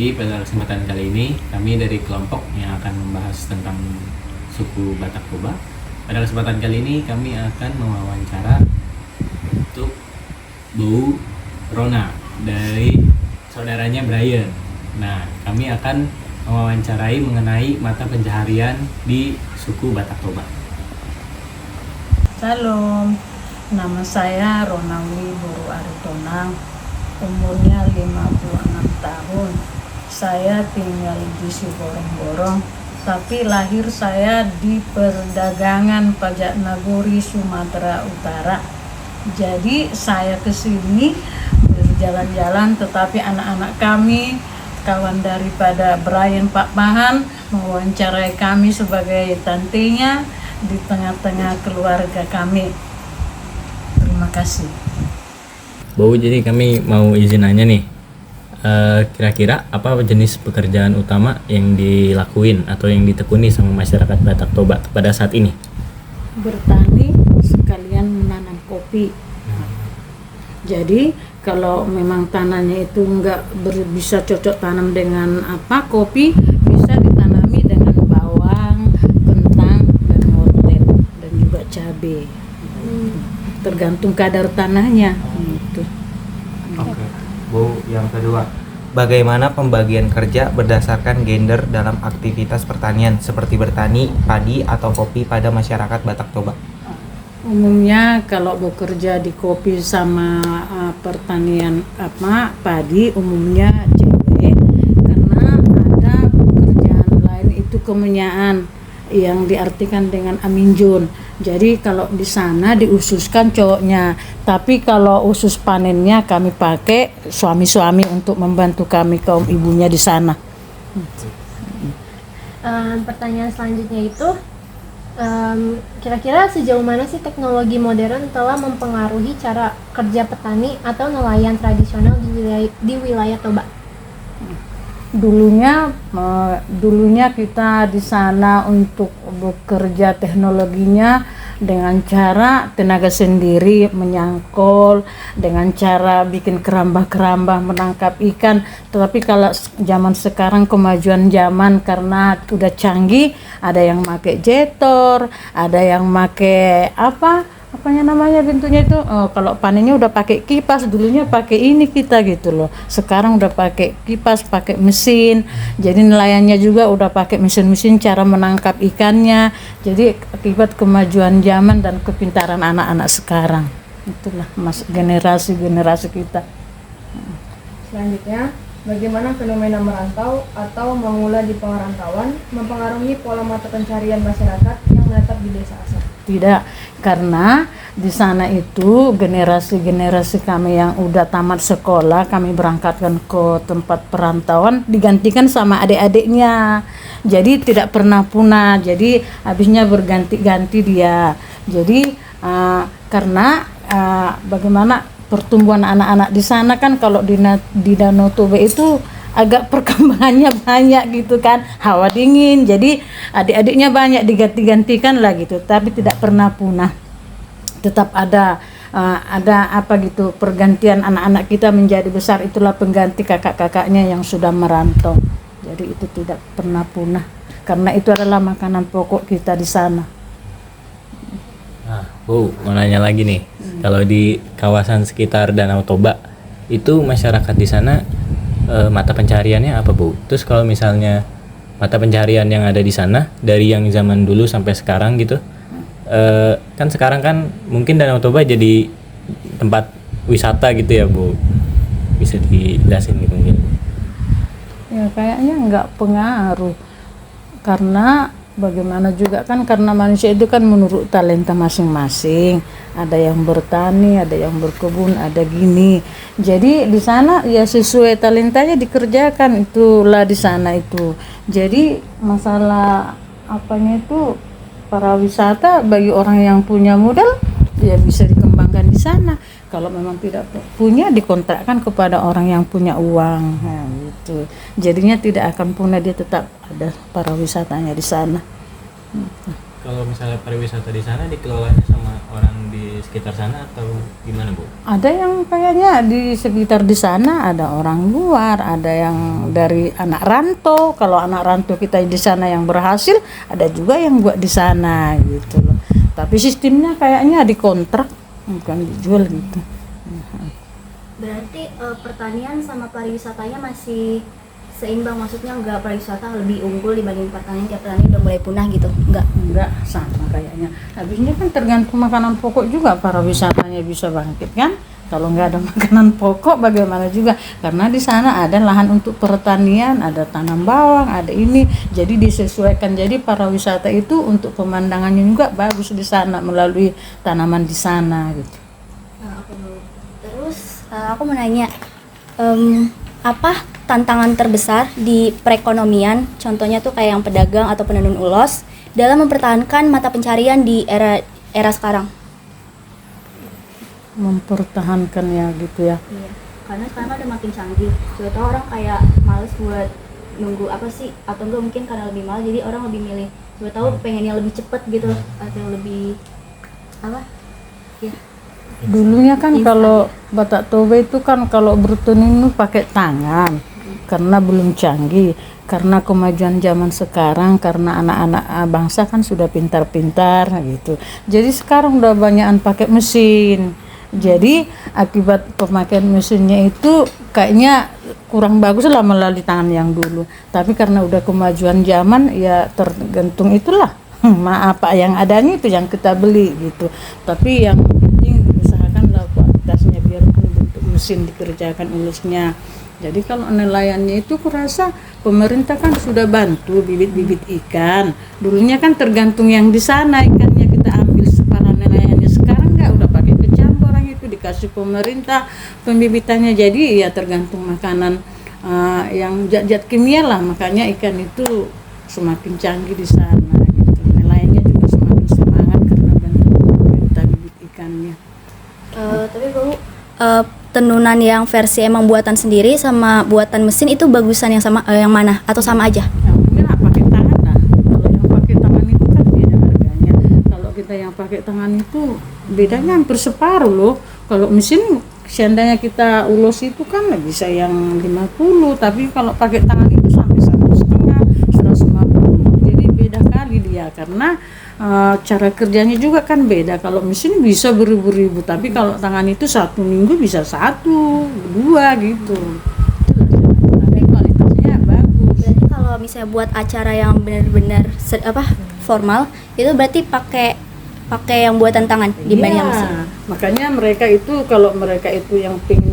Jadi pada kesempatan kali ini kami dari kelompok yang akan membahas tentang suku Batak Toba. Pada kesempatan kali ini kami akan mewawancara untuk Bu Rona dari saudaranya Brian. Nah, kami akan mewawancarai mengenai mata pencaharian di suku Batak Toba. Salam, nama saya Ronawi Buru Aritonang, umurnya 56 tahun. Saya tinggal di Siborong-Borong, tapi lahir saya di perdagangan Pajak Nagori, Sumatera Utara. Jadi saya ke sini berjalan-jalan, tetapi anak-anak kami, kawan daripada Brian Pak Mahan, mewawancarai kami sebagai tantenya di tengah-tengah keluarga kami. Terima kasih. Bu, jadi kami mau izin nanya nih, kira-kira apa jenis pekerjaan utama yang dilakuin atau yang ditekuni sama masyarakat Batak Toba pada saat ini? Bertani sekalian menanam kopi. Jadi kalau memang tanahnya itu bisa cocok tanam dengan kopi, bisa ditanami dengan bawang, kentang, dan wortel, dan juga cabai. Tergantung kadar tanahnya. Gitu. Oke. Bu, yang kedua, bagaimana pembagian kerja berdasarkan gender dalam aktivitas pertanian seperti bertani, padi, atau kopi pada masyarakat Batak Toba? Umumnya kalau bekerja di kopi sama pertanian padi, umumnya cewek, karena ada pekerjaan lain itu kemenyaan yang diartikan dengan aminjun. Jadi kalau di sana diususkan cowoknya, tapi kalau usus panennya kami pakai suami-suami untuk membantu kami kaum ibunya di sana. Pertanyaan selanjutnya itu, kira-kira sejauh mana sih teknologi modern telah mempengaruhi cara kerja petani atau nelayan tradisional di wilayah Toba? Dulunya kita di sana untuk bekerja teknologinya dengan cara tenaga sendiri menyangkol, dengan cara bikin kerambah-kerambah menangkap ikan. Tetapi kalau zaman sekarang kemajuan zaman karena udah canggih, ada yang pakai jetor, ada yang pakai pintunya itu, kalau panennya udah pakai kipas, dulunya pakai ini kita gitu loh. Sekarang udah pakai kipas, pakai mesin. Jadi nelayannya juga udah pakai mesin-mesin cara menangkap ikannya. Jadi akibat kemajuan zaman dan kepintaran anak-anak sekarang. Itulah generasi kita. Selanjutnya, bagaimana fenomena merantau atau mengula di perantauan mempengaruhi pola mata pencarian masyarakat yang menetap di desa asal? Tidak, karena di sana itu generasi kami yang udah tamat sekolah kami berangkatkan ke tempat perantauan digantikan sama adik-adiknya. Jadi tidak pernah punah. Jadi habisnya berganti-ganti dia. Jadi karena bagaimana pertumbuhan anak-anak di sana kan, kalau di Danau Toba itu agak perkembangannya banyak gitu kan, hawa dingin, jadi adik-adiknya banyak diganti-gantikan lah gitu, tapi tidak pernah punah. Tetap ada pergantian anak-anak kita menjadi besar, itulah pengganti kakak-kakaknya yang sudah merantau. Jadi itu tidak pernah punah karena itu adalah makanan pokok kita di sana. Nah, Bu, mau nanya lagi nih. Kalau di kawasan sekitar Danau Toba itu masyarakat di sana mata pencahariannya apa, Bu? Terus kalau misalnya mata pencaharian yang ada di sana dari yang zaman dulu sampai sekarang gitu, kan sekarang kan mungkin Danau Toba jadi tempat wisata gitu ya, Bu? Bisa dijelasin gitu mungkin? Ya kayaknya nggak pengaruh, karena bagaimana juga kan, karena manusia itu kan menurut talenta masing-masing. Ada yang bertani, ada yang berkebun, ada gini. Jadi di sana ya sesuai talentanya dikerjakan, itulah di sana itu. Jadi masalah itu para wisata bagi orang yang punya modal ya bisa dikembangkan di sana. Kalau memang tidak punya, dikontrakkan kepada orang yang punya uang. Nah, gitu. Jadinya tidak akan punah, dia tetap ada para wisatanya di sana. kalau misalnya pariwisata di sana dikelolanya sama orang di sekitar sana atau gimana Bu? Ada yang kayaknya di sekitar di sana, ada orang luar, ada yang dari anak rantau. Kalau anak rantau kita di sana yang berhasil, ada juga yang buat di sana gitu loh. Tapi sistemnya kayaknya dikontrak, bukan dijual gitu. Berarti pertanian sama pariwisatanya masih seimbang, maksudnya enggak pariwisata lebih unggul dibanding pertanian, tiap pertanian udah mulai punah gitu, enggak? Sama kayaknya. Habisnya kan tergantung makanan pokok juga pariwisatanya bisa bangkit kan. Kalau nggak ada makanan pokok bagaimana juga, karena di sana ada lahan untuk pertanian, ada tanam bawang, ada ini, jadi disesuaikan. Jadi pariwisata itu untuk pemandangannya juga bagus di sana melalui tanaman di sana gitu. Terus aku mau nanya, apa tantangan terbesar di perekonomian, contohnya tuh kayak yang pedagang atau penenun ulos, dalam mempertahankan mata pencarian di era sekarang? Mempertahankan ya gitu ya. Iya, karena sekarang udah makin canggih. Sudah tahu orang kayak males buat nunggu apa sih, atau enggak mungkin karena lebih mahal, jadi orang lebih milih. Sudah tahu pengen yang lebih cepet gitu, atau yang lebih apa? Ya. Dulunya kan kalau Batak Toba itu kan kalau bertenun pakai tangan, karena belum canggih, karena kemajuan zaman sekarang, karena anak-anak bangsa kan sudah pintar-pintar gitu. Jadi sekarang udah banyakan pakai mesin. Jadi akibat pemakaian mesinnya itu kayaknya kurang bagus lah melalui tangan yang dulu. Tapi karena udah kemajuan zaman ya tergantung itulah. Apa yang adanya itu yang kita beli gitu. Tapi yang penting diusahakanlah kualitasnya, biarpun bentuk mesin dikerjakan ulusnya. Jadi kalau nelayannya itu kurasa pemerintah kan sudah bantu bibit-bibit ikan. Dulunya kan tergantung yang di sana ikannya kita ambil, para nelayannya sekarang enggak, udah pakai kecampur, orang itu dikasih pemerintah pembibitannya. Jadi ya tergantung makanan yang zat-zat kimia lah, makanya ikan itu semakin canggih di sana gitu. Nelayannya juga semakin semangat karena bantu pemerintah bibit ikannya. Tapi Bu, tenunan yang versi emang buatan sendiri sama buatan mesin itu bagusan yang sama, yang mana atau sama aja? Yang merah pakai tangan lah. Kalau yang pakai tangan itu kan beda harganya. Kalau kita yang pakai tangan itu bedanya hampir separuh loh. Kalau mesin seandainya kita ulos itu kan bisa yang 50, tapi kalau pakai tangan itu sampai 1,5, 150. Jadi beda kali dia karena cara kerjanya juga kan beda. Kalau mesin bisa beribu-ribu, tapi kalau tangan itu 1 minggu bisa 1, 2 gitu. Tapi kualitasnya bagus. Berarti kalau misalnya buat acara yang benar-benar formal, itu berarti pakai yang buatan tangan dibanding yang mesin. Makanya mereka itu kalau mereka itu yang pengen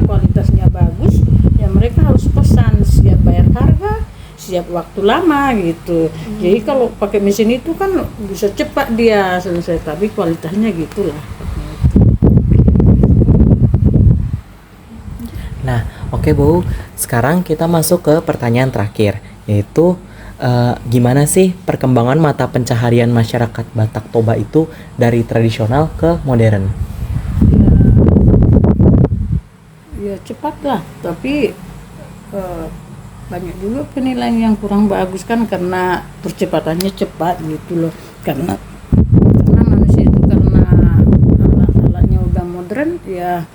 kualitasnya bagus, ya mereka harus pesan, siap bayar harga, siap waktu lama gitu. Jadi kalau pakai mesin itu kan bisa cepat dia selesai, tapi kualitasnya gitulah. Nah, oke Bu, sekarang kita masuk ke pertanyaan terakhir, yaitu gimana sih perkembangan mata pencaharian masyarakat Batak Toba itu dari tradisional ke modern? Ya cepat lah, tapi banyak juga penilaian yang kurang bagus kan karena percepatannya cepat gitu loh. Karena manusia itu karena alat-alatnya udah modern ya,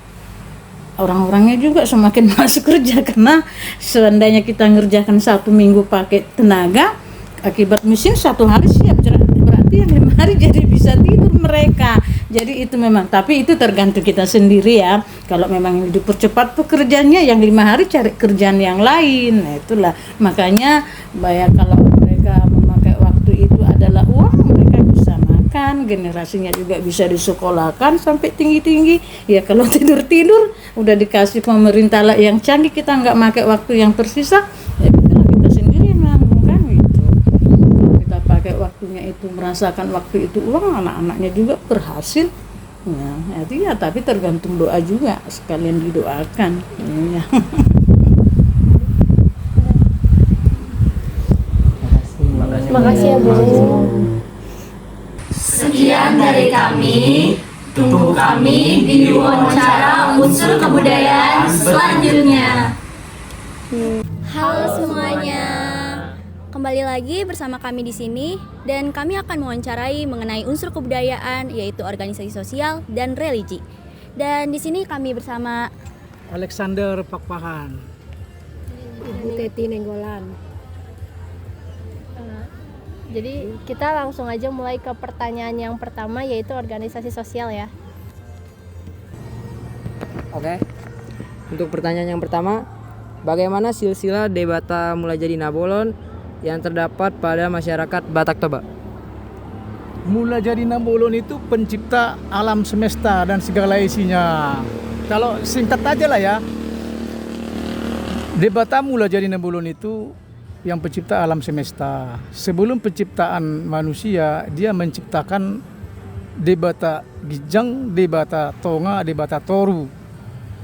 orang-orangnya juga semakin masuk kerja, karena seandainya kita ngerjakan 1 minggu pakai tenaga, akibat mesin 1 hari siap, berarti yang 5 hari jadi bisa tidur mereka. Jadi itu memang, tapi itu tergantung kita sendiri ya. Kalau memang dipercepat pekerjaannya, yang 5 hari cari kerjaan yang lain. Nah itulah makanya kalau mereka memakai waktu itu adalah uang, mereka bisa makan, generasinya juga bisa disekolahkan sampai tinggi-tinggi. Ya kalau tidur-tidur udah dikasih pemerintah lah yang canggih, kita nggak pakai waktu yang tersisa, ya kita sendiri yang nanggung kan gitu. Kita pakai waktunya itu, merasakan waktu itu uang, anak-anaknya juga berhasil. Ya, itu ya, tapi tergantung doa juga, sekalian didoakan. Ya. Makasih ya Bu. Sekian dari kami. Tunggu kami di wawancara unsur kebudayaan selanjutnya. Halo semuanya. Kembali lagi bersama kami di sini dan kami akan mewawancarai mengenai unsur kebudayaan yaitu organisasi sosial dan religi. Dan di sini kami bersama Alexander Pakpahan. Ibu Teti Nenggolan. Jadi kita langsung aja mulai ke pertanyaan yang pertama, yaitu organisasi sosial ya. Oke. Untuk pertanyaan yang pertama, bagaimana silsilah debata mulai jadi Nabolon yang terdapat pada masyarakat Batak Toba? Mula jadi Nabolon itu pencipta alam semesta dan segala isinya. Kalau singkat aja lah ya, Debata mula jadi Nabolon itu yang pencipta alam semesta. Sebelum penciptaan manusia, dia menciptakan Debata Gijang, Debata Tonga, Debata Toru.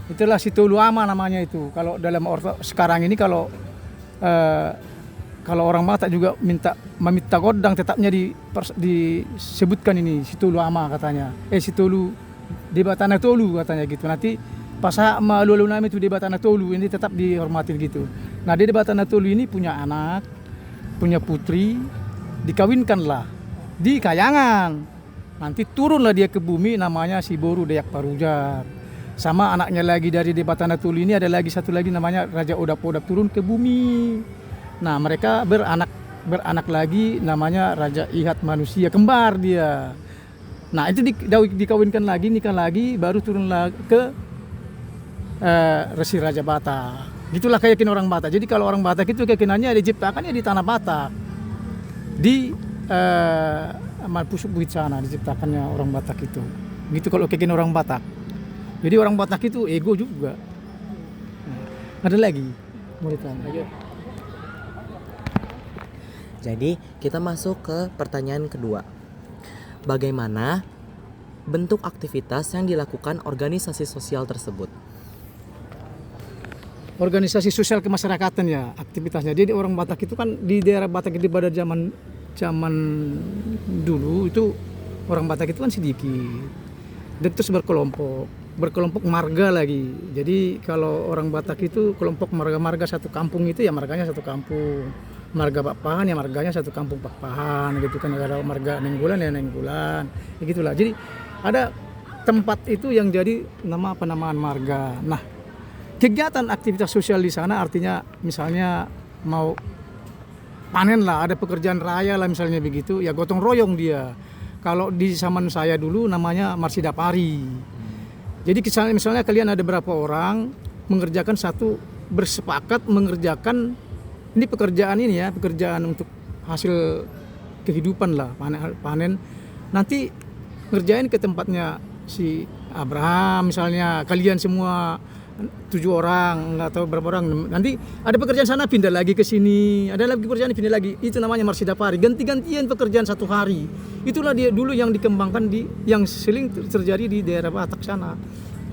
Itulah Situlu Ama namanya itu. Kalau dalam sekarang ini kalau orang Batak juga meminta godang tetapnya disebutkan ini Situlu Ama katanya. Situlu Debata Natolu katanya gitu. Nanti pas malu-malu nama itu Debata Natolu ini tetap dihormatin gitu. Nah, di Debata Natolu ini punya anak, punya putri, dikawinkanlah di Kayangan. Nanti turunlah dia ke bumi namanya si Boru Dayak Parujak. Sama anaknya lagi dari Debata Natolu ini ada lagi satu lagi namanya Raja Odap-Odap turun ke bumi. Nah, mereka beranak lagi namanya Raja Ihat Manusia, kembar dia. Nah, itu dikawinkan lagi, nikah lagi, baru turun lagi ke Resi Raja Batak. Gitulah keyakinan orang Batak. Jadi kalau orang Batak itu keyakinannya diciptakannya di tanah Batak. Di Malpusuk Buit sana diciptakannya orang Batak itu. Gitu kalau keyakinan orang Batak. Jadi orang Batak itu ego juga. Nah, ada lagi mau ditanya. Jadi kita masuk ke pertanyaan kedua. Bagaimana bentuk aktivitas yang dilakukan organisasi sosial tersebut? Organisasi sosial kemasyarakatan ya aktivitasnya. Jadi orang Batak itu kan di daerah Batak itu pada zaman dulu itu orang Batak itu kan sedikit. Dan terus berkelompok marga lagi. Jadi kalau orang Batak itu kelompok marga-marga satu kampung itu ya marganya satu kampung. Marga Pakpahan ya marganya satu kampung Pakpahan gitu kan. Ada marga Nenggolan ya Nenggolan. Ya gitulah. Jadi ada tempat itu yang jadi nama penamaan marga. Nah, kegiatan aktivitas sosial di sana artinya misalnya mau panen lah, ada pekerjaan raya lah misalnya begitu, ya gotong royong dia. Kalau di zaman saya dulu namanya Marsidapari. Jadi misalnya kalian ada berapa orang mengerjakan bersepakat mengerjakan ini pekerjaan ini ya, pekerjaan untuk hasil kehidupan lah, panen. Nanti ngerjain ke tempatnya si Abraham misalnya, kalian semua 7 orang, nggak tahu berapa orang. Nanti ada pekerjaan sana pindah lagi ke sini, ada lagi pekerjaan pindah lagi. Itu namanya Marsidapari. Ganti-gantian pekerjaan satu hari. Itulah dia dulu yang dikembangkan yang sering terjadi di daerah Batak sana.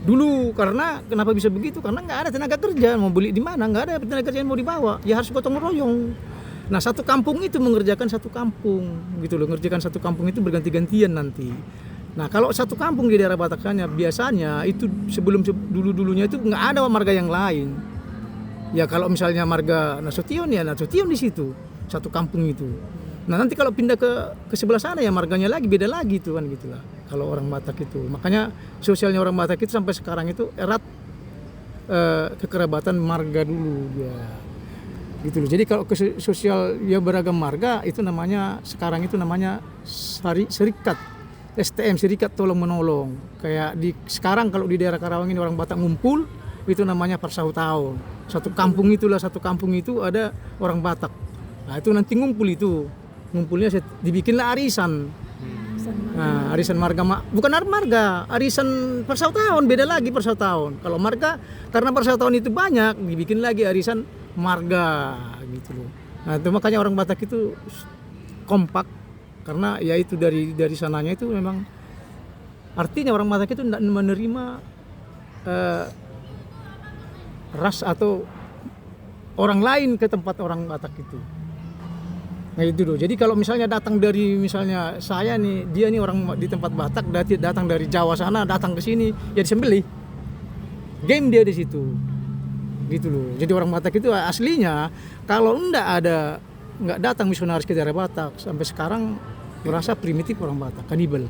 Dulu karena kenapa bisa begitu? Karena nggak ada tenaga kerja, mau beli di mana? Nggak ada tenaga kerja yang mau dibawa. Ya harus gotong royong. Nah, satu kampung itu mengerjakan satu kampung, gitu loh. Mengerjakan satu kampung itu berganti-gantian nanti. Nah, kalau satu kampung di daerah Bataknya biasanya itu sebelum dulunya itu nggak ada marga yang lain. Ya kalau misalnya marga Nasution ya Nasution di situ satu kampung itu. Nah, nanti kalau pindah ke sebelah sana ya marganya lagi beda lagi tuh kan gitulah. Kalau orang Batak itu, makanya sosialnya orang Batak itu sampai sekarang itu erat kekerabatan marga dulu ya. Gitu loh. Jadi kalau ke sosial ya beragam marga itu namanya sekarang itu namanya serikat. STM, Serikat Tolong Menolong. Kayak sekarang kalau di daerah Karawang ini orang Batak ngumpul, itu namanya Parsahu Tahun. Satu kampung itu ada orang Batak. Nah, itu nanti ngumpul itu. Ngumpulnya dibikinlah arisan. Nah, arisan marga bukan marga, arisan Parsahu Tahun, beda lagi Parsahu Tahun. Kalau marga karena Parsahu Tahun itu banyak, dibikin lagi arisan marga gitu loh. Nah, itu makanya orang Batak itu kompak. Karena ya itu dari sananya itu memang artinya orang Batak itu tidak menerima ras atau orang lain ke tempat orang Batak itu. Nah itu loh. Jadi kalau misalnya datang dari misalnya saya nih, dia nih orang di tempat Batak, datang dari Jawa sana, datang ke sini, ya disembelih. Game dia di situ. Gitu loh. Jadi orang Batak itu aslinya kalau enggak ada nggak datang misionaris ke daerah Batak. Sampai sekarang merasa primitif orang Batak, kanibal.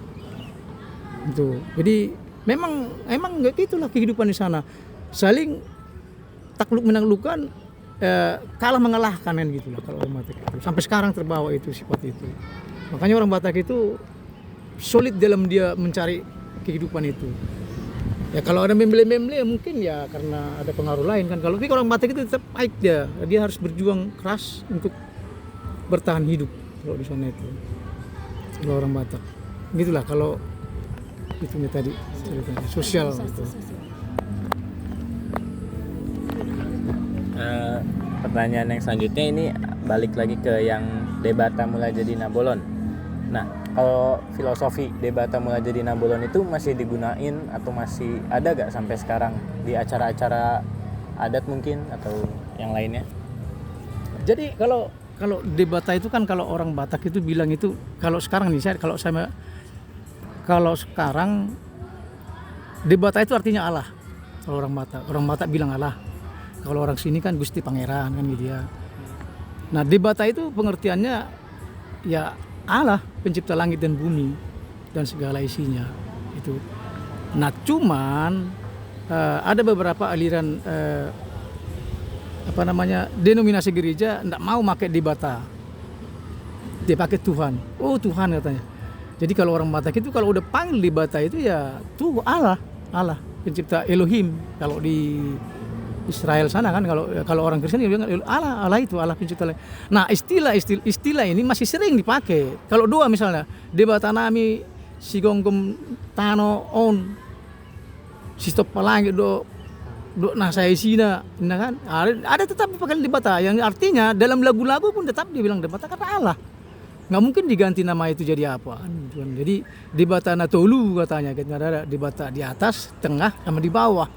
Itu. Jadi memang nggak gitulah kehidupan di sana. Saling takluk menaklukkan, kalah mengalahkan kan gitu lah kalau orang Batak itu. Sampai sekarang terbawa itu sifat itu. Makanya orang Batak itu solid dalam dia mencari kehidupan itu. Ya kalau ada memble-memble mungkin ya karena ada pengaruh lain kan. Kalau orang Batak itu tetap baik dia harus berjuang keras untuk bertahan hidup kalau di sana itu. Kalau orang Batak, gitulah kalau itunya tadi ceritanya sosial. Gitu. Pertanyaan yang selanjutnya ini balik lagi ke yang Debata Mulai Jadi Nabolon. Nah, kalau filosofi Debata Mulai Jadi Nabolon itu masih digunain atau masih ada gak sampai sekarang di acara-acara adat mungkin atau yang lainnya? Jadi kalau Debata itu kan kalau orang Batak itu bilang itu kalau sekarang nih kalau sekarang Debata itu artinya Allah. Kalau orang Batak bilang Allah. Kalau orang sini kan Gusti Pangeran kan gitu ya. Nah, Debata itu pengertiannya ya Allah, pencipta langit dan bumi dan segala isinya itu. Nah, cuman ada beberapa aliran denominasi gereja enggak mau pakai Debata. Dia pakai Tuhan. Oh, Tuhan katanya. Jadi kalau orang Batak itu kalau udah panggil Debata itu ya tuh Allah, pencipta Elohim. Kalau di Israel sana kan kalau orang Kristen dia bilang Allah itu Allah pencipta. Nah, istilah ini masih sering dipakai. Kalau dua misalnya Debata nami sigongkom tano on sistop palangi do nasai sina kan ada tetap dipakai Debata yang artinya dalam lagu-lagu pun tetap dia bilang Debata karena Allah. Nggak mungkin diganti nama itu jadi apa. Jadi Debata natolu katanya ada Debata di atas, tengah sama di bawah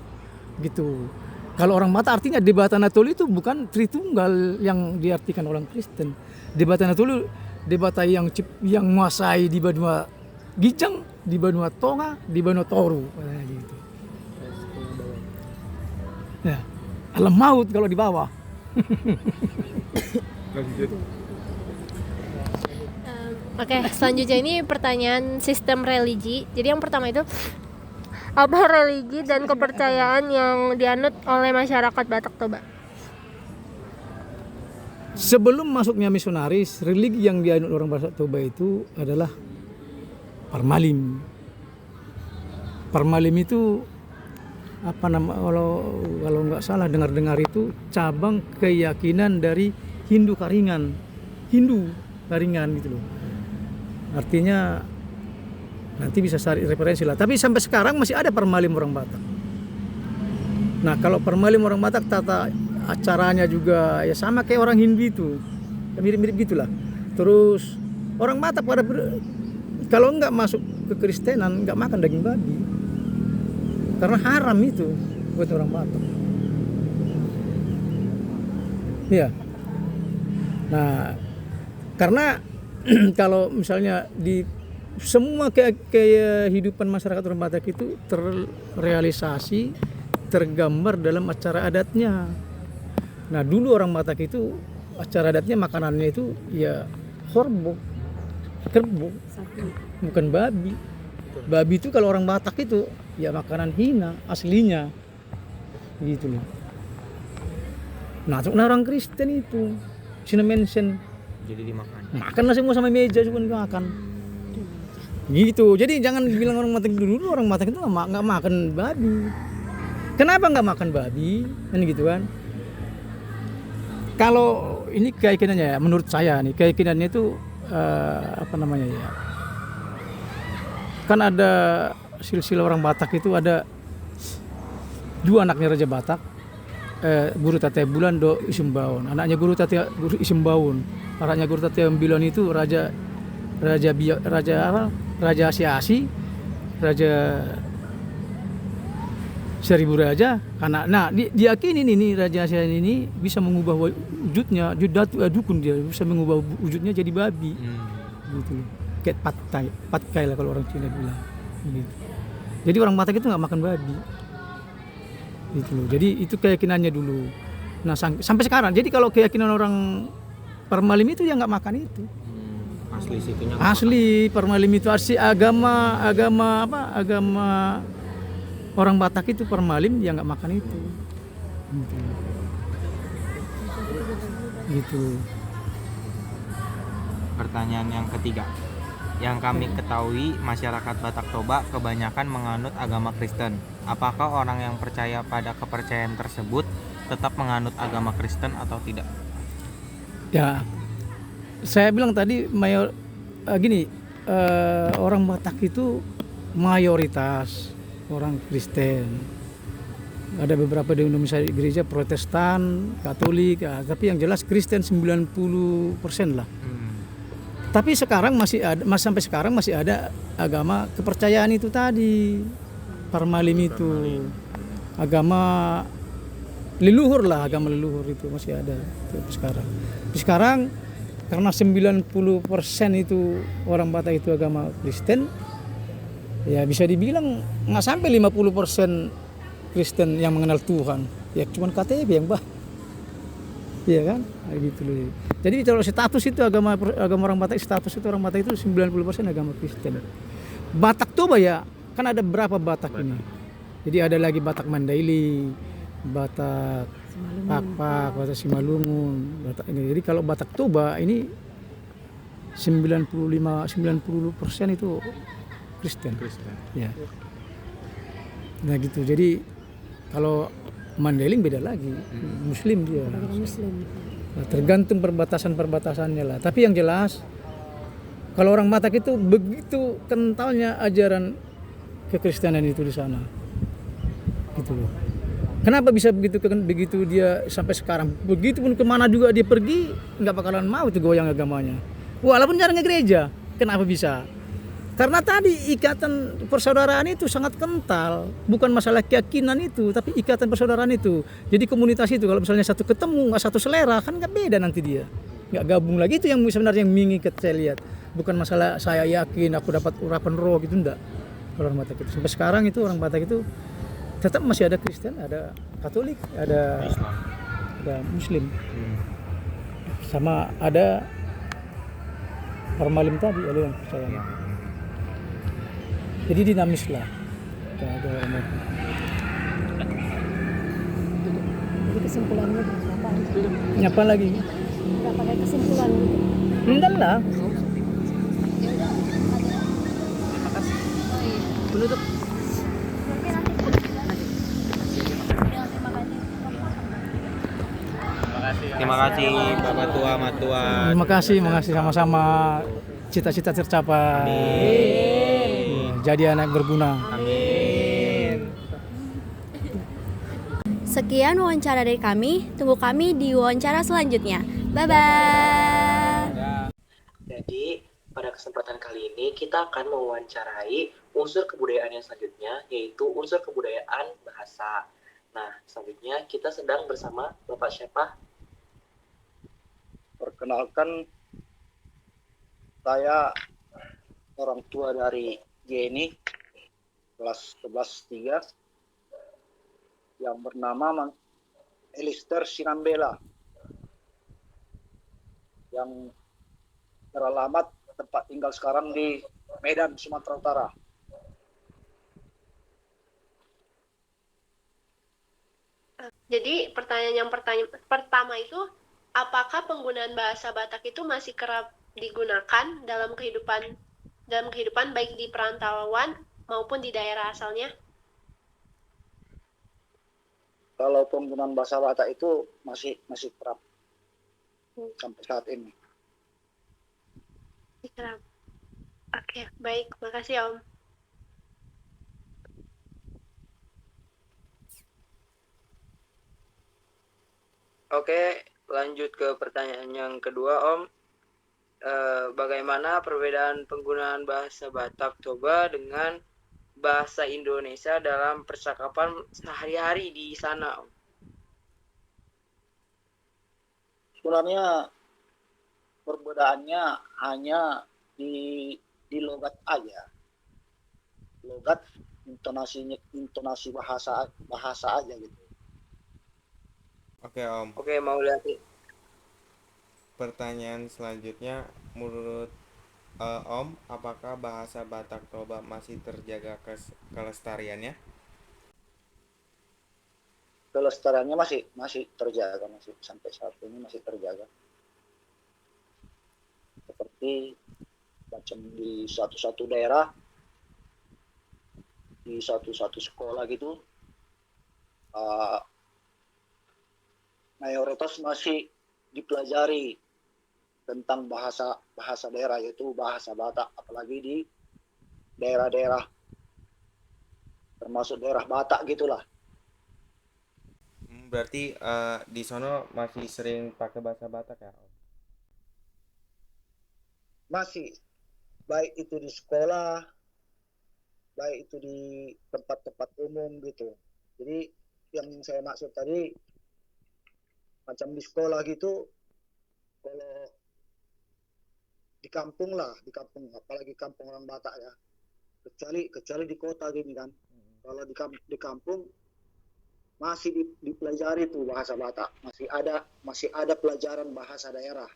gitu. Kalau orang Batak artinya Debata Natolu itu bukan Tritunggal yang diartikan orang Kristen. Debata Natolu Debata yang menguasai di benua Gijang, di benua Tonga, di benua Toru gitu. Ya, alam maut kalau di bawah. Oke, selanjutnya ini pertanyaan sistem religi. Jadi yang pertama itu apa religi dan kepercayaan yang dianut oleh masyarakat Batak Toba? Sebelum masuknya misionaris, religi yang dianut orang Batak Toba itu adalah Parmalim. Parmalim itu apa nama kalau nggak salah dengar itu cabang keyakinan dari Hindu Karingan gitu loh. Artinya nanti bisa cari referensi lah. Tapi sampai sekarang masih ada Parmalim orang Batak. Nah, kalau Parmalim orang Batak tata acaranya juga ya sama kayak orang Hindu itu. Ya, mirip-mirip gitulah. Terus orang Batak kalau nggak masuk ke Kristenan nggak makan daging babi. Karena haram itu buat orang Batak. Iya. Nah, karena kalau misalnya di semua kehidupan masyarakat orang Batak itu terrealisasi, tergambar dalam acara adatnya. Nah, dulu orang Batak itu acara adatnya makanannya itu ya horbo, kerbau, bukan babi. Babi itu kalau orang Batak itu ya makanan hina aslinya, gitu loh. Nah, orang Kristen itu mention Jadi dimakan. Makanlah semua sama meja cuma makan. Gitu. Jadi jangan bilang orang Batak dulu orang Batak itu nggak makan babi. Kenapa nggak makan babi? Kan gitu kan. Kalau ini keyakinannya ya, menurut saya nih keyakinannya itu kan ada silsilah orang Batak itu ada dua anaknya Raja Batak, Guru Tatia Bulan do Isimbaun. Anaknya Guru Isimbaun, anaknya Guru Tatia Bulan itu Raja Asiasi, Raja Seribu Raja. Nah, diyakini ini Raja Asiasi ini bisa mengubah wujudnya, dukun dia bisa mengubah wujudnya jadi babi. Gitu. Kayak patkai lah kalau orang Cina bilang. Gitu. Jadi orang Batak itu nggak makan babi. Gitu loh. Jadi itu keyakinannya dulu. Nah, sampai sekarang. Jadi kalau keyakinan orang Parmalim itu ya nggak makan itu. Asli situnya. Asli Parmalim itu asli agama orang Batak itu Parmalim ya nggak makan itu. Gitu. Pertanyaan yang ketiga. Yang kami ketahui, masyarakat Batak Toba kebanyakan menganut agama Kristen. Apakah orang yang percaya pada kepercayaan tersebut tetap menganut agama Kristen atau tidak? Ya, saya bilang tadi orang Batak itu mayoritas orang Kristen. Ada beberapa denominasi gereja Protestan, Katolik, tapi yang jelas Kristen 90% lah. Tapi sekarang sampai sekarang masih ada agama kepercayaan itu tadi, Parmalim itu, agama leluhur itu masih ada sekarang. Tapi sekarang karena 90% itu orang Batak itu agama Kristen, ya bisa dibilang nggak sampai 50% Kristen yang mengenal Tuhan, ya cuma KTP yang iya kan, gitu loh. Jadi kalau status itu agama orang Batak, status itu orang Batak itu 90% agama Kristen. Batak Toba ya, kan ada berapa Batak ini. Jadi ada lagi Batak Mandailing, Batak Pakpak, Batak Simalungun, Batak ini. Jadi kalau Batak Toba ini 90% itu Kristen. Ya. Nah gitu. Jadi kalau Mandailing beda lagi, Muslim dia. Nah, tergantung perbatasannya lah. Tapi yang jelas, kalau orang Batak itu begitu kentalnya ajaran kekristenan itu di sana, gitu loh. Kenapa bisa begitu dia sampai sekarang? Begitupun kemana juga dia pergi, nggak bakalan mau itu goyang agamanya. Walaupun jarang ke gereja, kenapa bisa? Karena tadi ikatan persaudaraan itu sangat kental, bukan masalah keyakinan itu, tapi ikatan persaudaraan itu. Jadi komunitas itu kalau misalnya satu ketemu nggak satu selera, kan nggak beda nanti dia, nggak gabung lagi. Itu yang sebenarnya yang mengikat saya lihat, bukan masalah saya yakin aku dapat urapan roh gitu, enggak. Kalau orang Batak itu sampai sekarang itu orang Batak itu tetap masih ada Kristen, ada Katolik, ada Muslim, sama ada Parmalim tadi ada yang percaya. Jadi dinamis lah. Jadi kesimpulannya apa? Nyapa lagi? Nggak pakai kesimpulan gitu. Enggak lah. Penutup. Terima kasih Bapak Tua, Matua. Terima kasih sama-sama. Cita-cita tercapai. Amin. Jadi anak berguna. Amin. Sekian wawancara dari kami. Tunggu kami di wawancara selanjutnya. Bye-bye. Jadi, pada kesempatan kali ini kita akan mewawancarai unsur kebudayaan yang selanjutnya, yaitu unsur kebudayaan bahasa. Nah, selanjutnya kita sedang bersama Bapak siapa? Perkenalkan, saya orang tua dari Jenny, kelas 11-3, yang bernama Elister Sinambela, yang beralamat tempat tinggal sekarang di Medan, Sumatera Utara. Jadi pertanyaan pertama itu, apakah penggunaan bahasa Batak itu masih kerap digunakan dalam kehidupan baik di perantauan maupun di daerah asalnya? Kalau penggunaan bahasa Batak itu masih kerap sampai saat ini. Kerap. Oke, baik, makasih Om. Oke, lanjut ke pertanyaan yang kedua, Om. Bagaimana perbedaan penggunaan bahasa Batak Toba dengan bahasa Indonesia dalam percakapan sehari-hari di sana, Om? Sebenarnya perbedaannya hanya di logat aja. Logat, intonasi bahasa aja gitu. Oke Om. Oke, mau lihat pertanyaan selanjutnya, menurut Om, apakah bahasa Batak Toba masih terjaga kelestariannya? Kelestariannya masih terjaga, masih sampai saat ini masih terjaga. Seperti macam di satu-satu daerah, di satu-satu sekolah gitu, mayoritas masih dipelajari tentang bahasa daerah, yaitu bahasa Batak, apalagi di daerah-daerah termasuk daerah Batak gitulah. Berarti di sono masih sering pakai bahasa Batak ya, Om? Masih, baik itu di sekolah, baik itu di tempat-tempat umum gitu. Jadi yang saya maksud tadi, macam di sekolah gitu, kalau di kampung lah, di kampung, apalagi kampung orang Batak ya, kecuali di kota gini kan. Kalau di kampung masih dipelajari tuh bahasa Batak, masih ada pelajaran bahasa daerah.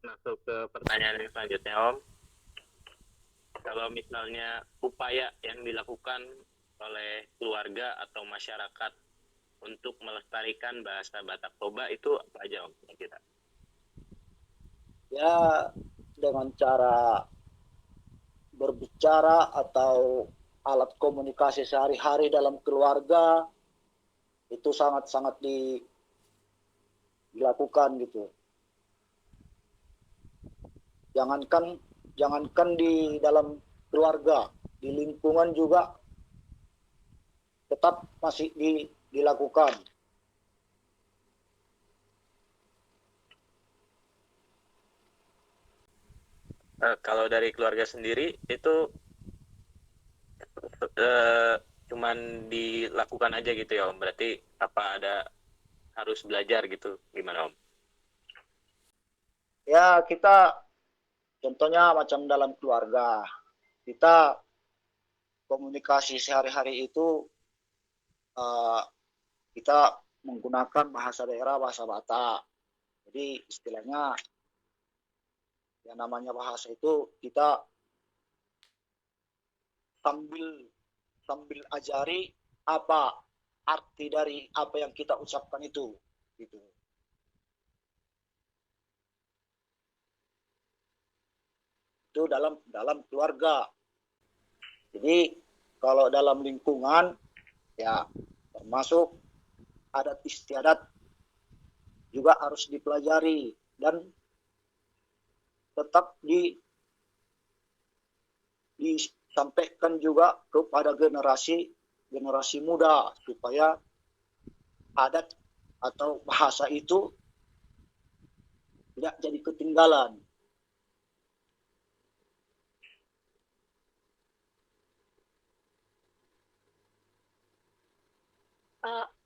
Masuk ke pertanyaan yang selanjutnya, Om. Kalau misalnya upaya yang dilakukan oleh keluarga atau masyarakat untuk melestarikan bahasa Batak Toba itu apa aja, Om? Kita? Ya, dengan cara berbicara atau alat komunikasi sehari-hari dalam keluarga, itu sangat-sangat dilakukan gitu. Jangankan di dalam keluarga, di lingkungan juga tetap masih dilakukan. Kalau dari keluarga sendiri itu cuman dilakukan aja gitu ya, Om? Berarti apa ada harus belajar gitu? Gimana, Om? Ya, kita contohnya macam dalam keluarga, kita komunikasi sehari-hari itu kita menggunakan bahasa daerah, bahasa Batak. Jadi istilahnya yang namanya bahasa itu kita sambil ajari apa arti dari apa yang kita ucapkan itu, gitu. Itu dalam keluarga. Jadi kalau dalam lingkungan ya termasuk adat istiadat juga harus dipelajari dan tetap disampaikan juga kepada generasi muda supaya adat atau bahasa itu tidak jadi ketinggalan.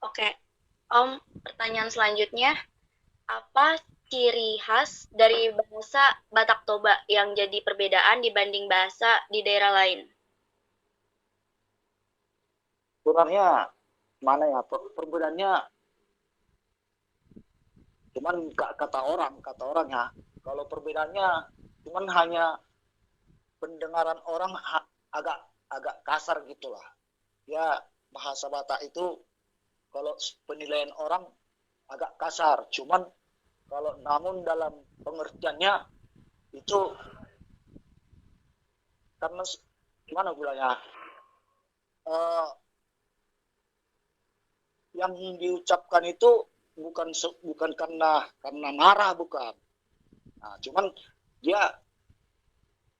Oke, Om, pertanyaan selanjutnya, apa ciri khas dari bahasa Batak Toba yang jadi perbedaan dibanding bahasa di daerah lain? Sebenarnya mana ya perbedaannya? Cuman kata orang ya. Kalau perbedaannya cuman hanya pendengaran orang agak kasar gitulah. Ya bahasa Batak itu kalau penilaian orang agak kasar, cuman kalau namun dalam pengertiannya itu karena gimana bilangnya, yang diucapkan itu bukan karena marah, bukan. Nah, cuman dia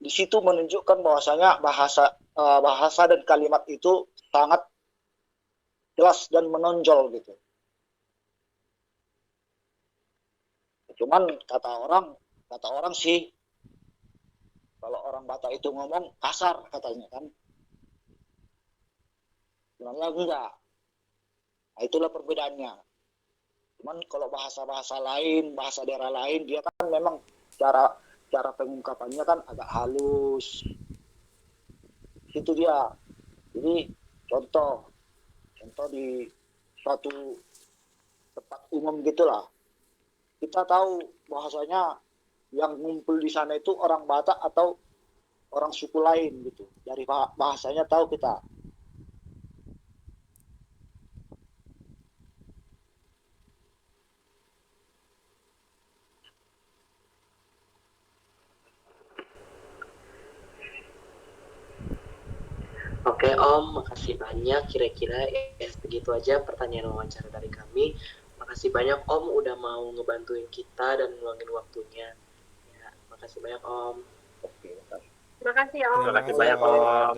di situ menunjukkan bahwasanya bahasa dan kalimat itu sangat jelas dan menonjol gitu. Cuman kata orang sih kalau orang Batak itu ngomong kasar katanya kan. Sebenarnya enggak. Nah, itulah perbedaannya. Cuman kalau bahasa-bahasa lain, bahasa daerah lain, dia kan memang cara pengungkapannya kan agak halus. itu dia. Jadi contoh di suatu tempat umum gitulah, kita tahu bahwasanya yang ngumpul di sana itu orang Batak atau orang suku lain gitu. Dari bahasanya tahu kita. Oke Om, makasih banyak. Kira-kira begitu aja pertanyaan wawancara dari kami. Makasih banyak Om udah mau ngebantuin kita dan ngeluangin waktunya. Ya, makasih banyak Om. Oke. Terima kasih, Om. Terima kasih banyak Om.